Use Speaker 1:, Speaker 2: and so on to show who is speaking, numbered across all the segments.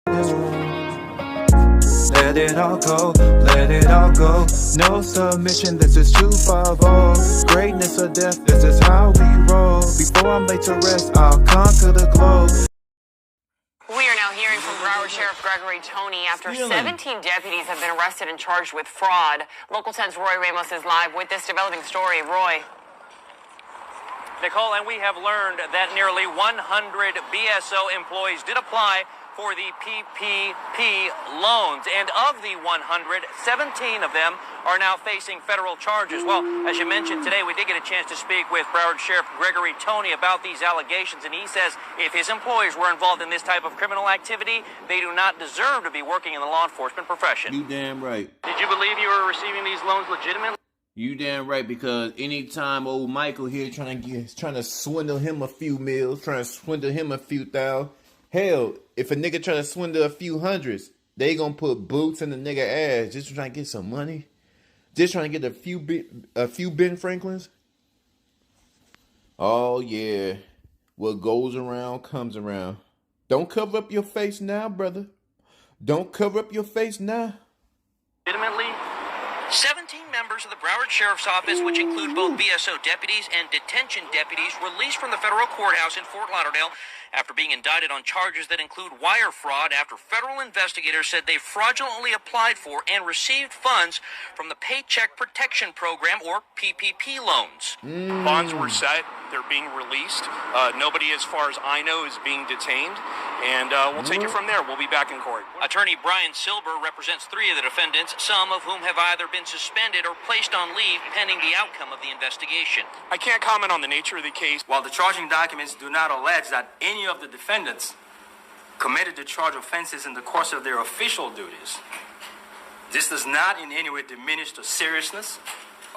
Speaker 1: this room. Let it all go, let it all go. No submission, this is 250. Greatness or death, this is how we roll. Before I'm laid to rest, I'll conquer the globe.
Speaker 2: We are now hearing from Broward Sheriff Gregory Toney after 17 deputies have been arrested and charged with fraud. Local 10's Roy Ramos is live with this developing story. Roy.
Speaker 3: Nicole, and we have learned that nearly 100 BSO employees did apply for the PPP loans. And of the 100, 17 of them are now facing federal charges. Well, as you mentioned today, we did get a chance to speak with Broward Sheriff Gregory Toney about these allegations. And he says if his employees were involved in this type of criminal activity, they do not deserve to be working in the law enforcement profession.
Speaker 4: You damn right.
Speaker 3: Did you believe you were receiving these loans legitimately?
Speaker 4: You damn right, because anytime old Michael here trying to swindle him a few mils, trying to swindle him a few thou, hell, if a nigga trying to swindle a few hundreds, they gonna put boots in the nigga ass just trying to get some money, just trying to get a few Ben Franklins. Oh yeah, what goes around comes around. Don't cover up your face now, brother. Don't cover up your face now.
Speaker 3: Legitimately. 17 members of the Broward Sheriff's Office, which include both BSO deputies and detention deputies, released from the federal courthouse in Fort Lauderdale after being indicted on charges that include wire fraud after federal investigators said they fraudulently applied for and received funds from the Paycheck Protection Program, or PPP loans.
Speaker 5: Bonds were set. They're being released. Nobody, as far as I know, is being detained. And we'll take it from there. We'll be back in court.
Speaker 3: Attorney Brian Silber represents 3 of the defendants, some of whom have either been suspended or placed on leave pending the outcome of the investigation.
Speaker 5: I can't comment on the nature of the case.
Speaker 6: While the charging documents do not allege that any of the defendants committed the charged offenses in the course of their official duties, this does not in any way diminish the seriousness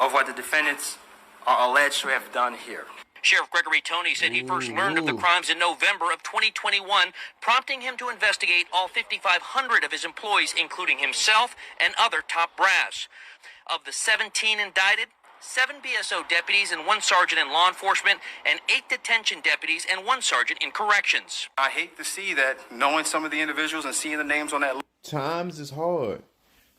Speaker 6: of what the defendants are alleged to have done here.
Speaker 3: Sheriff Gregory Toney said he first learned of the crimes in November of 2021, prompting him to investigate all 5,500 of his employees, including himself and other top brass. Of the 17 indicted, 7 BSO deputies and 1 sergeant in law enforcement, and 8 detention deputies and 1 sergeant in corrections.
Speaker 7: I hate to see that, knowing some of the individuals and seeing the names on that list.
Speaker 4: Times is hard.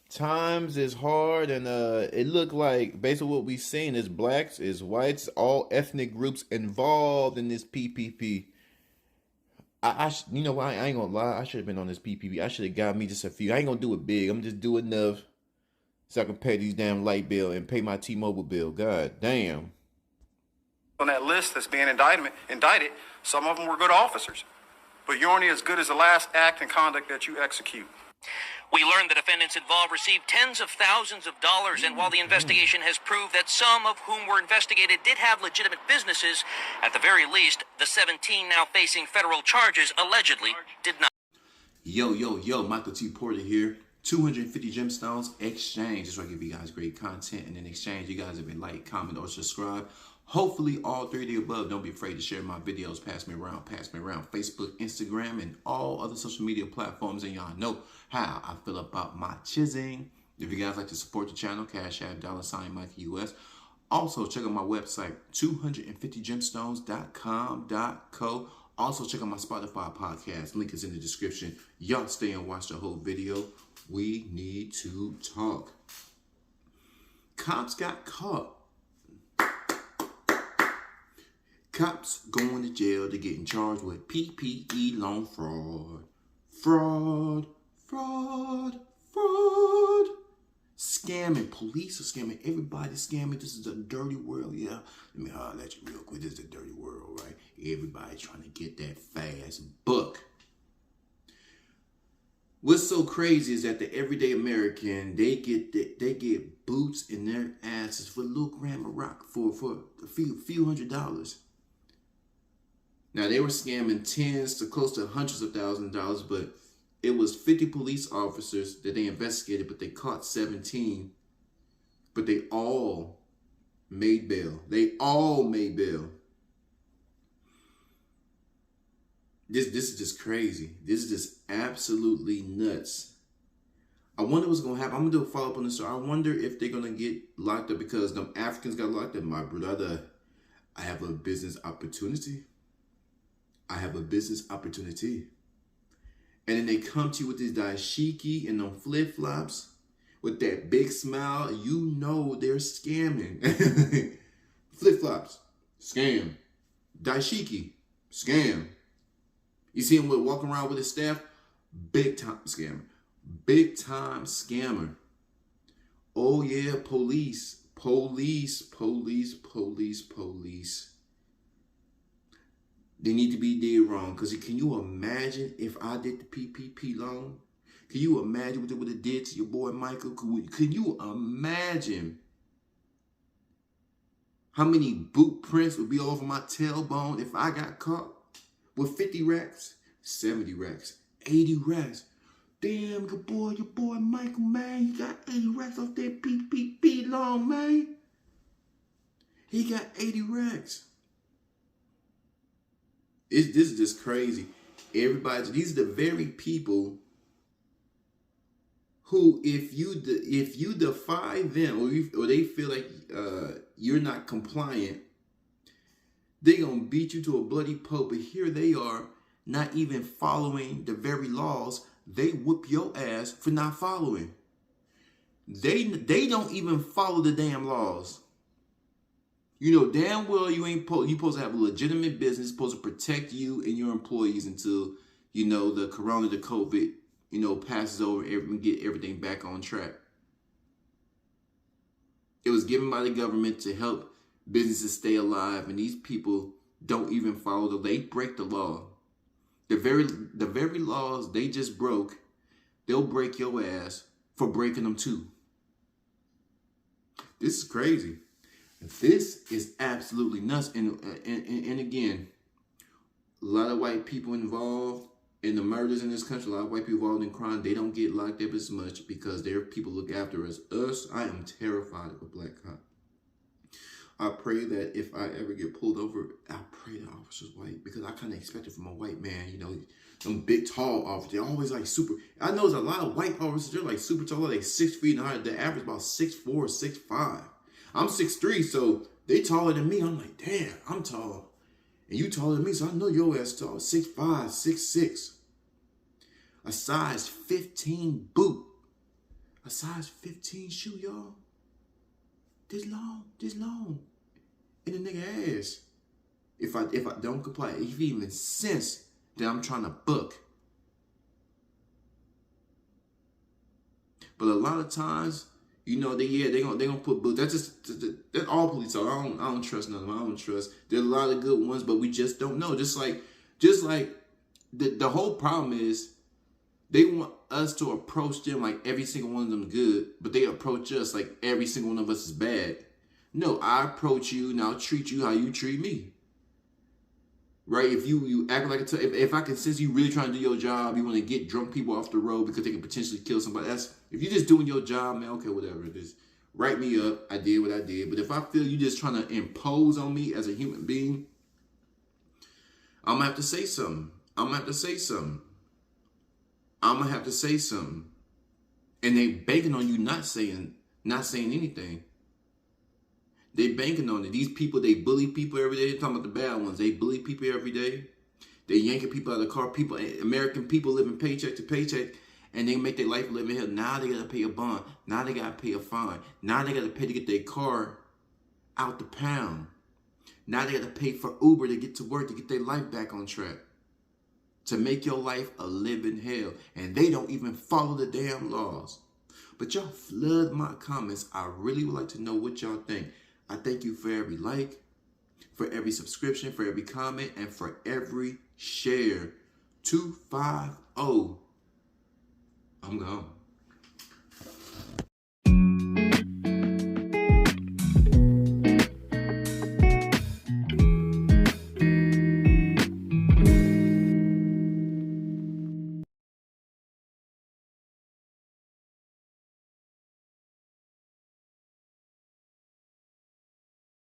Speaker 4: Times is hard, and it looked like basically what we seen is blacks, is whites, all ethnic groups involved in this PPP. You know what? I ain't gonna lie. I should have been on this PPP. I should have got me just a few. I ain't gonna do it big. I'm just doing enough so I can pay these damn light bill and pay my T-Mobile bill. God damn.
Speaker 7: On that list that's being indicted, some of them were good officers, but you're only as good as the last act and conduct that you execute.
Speaker 3: We learned the defendants involved received tens of thousands of dollars, and while the investigation has proved that some of whom were investigated did have legitimate businesses, at the very least, the 17 now facing federal charges allegedly did not.
Speaker 4: Yo, Michael T. Porter here. 250 gemstones exchange. Just want to give you guys great content, and in exchange, you guys have been like, comment, or subscribe. Hopefully, all 3 of the above. Don't be afraid to share my videos. Pass me around. Facebook, Instagram, and all other social media platforms. And y'all know how I feel about my chizzing. If you guys like to support the channel, Cash App, $ Mikey US. Also, check out my website, 250gemstones.com.co. Also, check out my Spotify podcast. Link is in the description. Y'all stay and watch the whole video. We need to talk. Cops got caught. Cops going to jail to getting charged with PPP loan fraud. Fraud. Scamming. Police are scamming. Everybody's scamming. This is a dirty world. Yeah. Let me holler at you real quick. This is a dirty world, right? Everybody's trying to get that fast buck. What's so crazy is that the everyday American, they get boots in their asses for a little gram of rock for a few $100s. Now, they were scamming tens to close to hundreds of thousands of dollars, but it was 50 police officers that they investigated, but they caught 17. But they all made bail. This is just crazy. This is just absolutely nuts. I wonder what's going to happen. I'm going to do a follow-up on this story. I wonder if they're going to get locked up because them Africans got locked up. My brother, I have a business opportunity. And then they come to you with this dashiki and them flip-flops with that big smile. You know they're scamming. Flip-flops, scam. Dashiki, scam. You see him walking around with his staff? Big time scammer. Big time scammer. Oh yeah, police. They need to be dead wrong. Because can you imagine if I did the PPP loan? Can you imagine what they would have did to your boy Michael? Can you imagine how many boot prints would be all over my tailbone if I got caught with 50 racks, 70 racks, 80 racks? Damn, your boy Michael, man, he got 80 racks off that PPP loan, man. He got 80 racks. This is just crazy. These are the very people who, if you defy them or they feel like you're not compliant, they're gonna beat you to a bloody pulp. But here they are, not even following the very laws. They whoop your ass for not following. They don't even follow the damn laws. You know damn well you supposed to have a legitimate business, supposed to protect you and your employees until, you know, the corona, the COVID, you know, passes over and get everything back on track. It was given by the government to help businesses stay alive, and these people don't even follow they break the law. The very laws they just broke, they'll break your ass for breaking them too. This is crazy. This is absolutely nuts. And again, a lot of white people involved in the murders in this country, a lot of white people involved in crime, they don't get locked up as much because their people look after us. I am terrified of a black cop. I pray that if I ever get pulled over, I pray the officer's white, because I kind of expect it from a white man. You know, some big, tall officers. They're always like super. I know there's a lot of white officers. They're like super tall. They're like 6 feet high. The average about 6'4", 6'5". I'm 6'3", so they taller than me. I'm like, damn, I'm tall. And you taller than me, so I know your ass tall. 6'5", 6'6". A size 15 boot. A size 15 shoe, y'all. This long. In the nigga ass. If I don't comply, if he even sense that I'm trying to book. But a lot of times, you know, they gonna put boots. That's all police are. I don't trust none of them. I don't trust. There's a lot of good ones, but we just don't know. Just like the whole problem is they want us to approach them like every single one of them good, but they approach us like every single one of us is bad. No, I approach you and I'll treat you how you treat me. Right? If you act like if I can sense you really trying to do your job, you want to get drunk people off the road because they can potentially kill somebody. If you're just doing your job, man, okay, whatever. Just write me up. I did what I did. But if I feel you just trying to impose on me as a human being, I'm gonna have to say something. And they banking on you not saying anything. They banking on it. These people, they bully people every day. They're talking about the bad ones. They bully people every day. They yanking people out of the car. American people living paycheck to paycheck, and they make their life living hell. Now they got to pay a bond. Now they got to pay a fine. Now they got to pay to get their car out the pound. Now they got to pay for Uber to get to work, to get their life back on track. To make your life a living hell. And they don't even follow the damn laws. But y'all flood my comments. I really would like to know what y'all think. I thank you for every like, for every subscription, for every comment, and for every share. 250. I'm gone.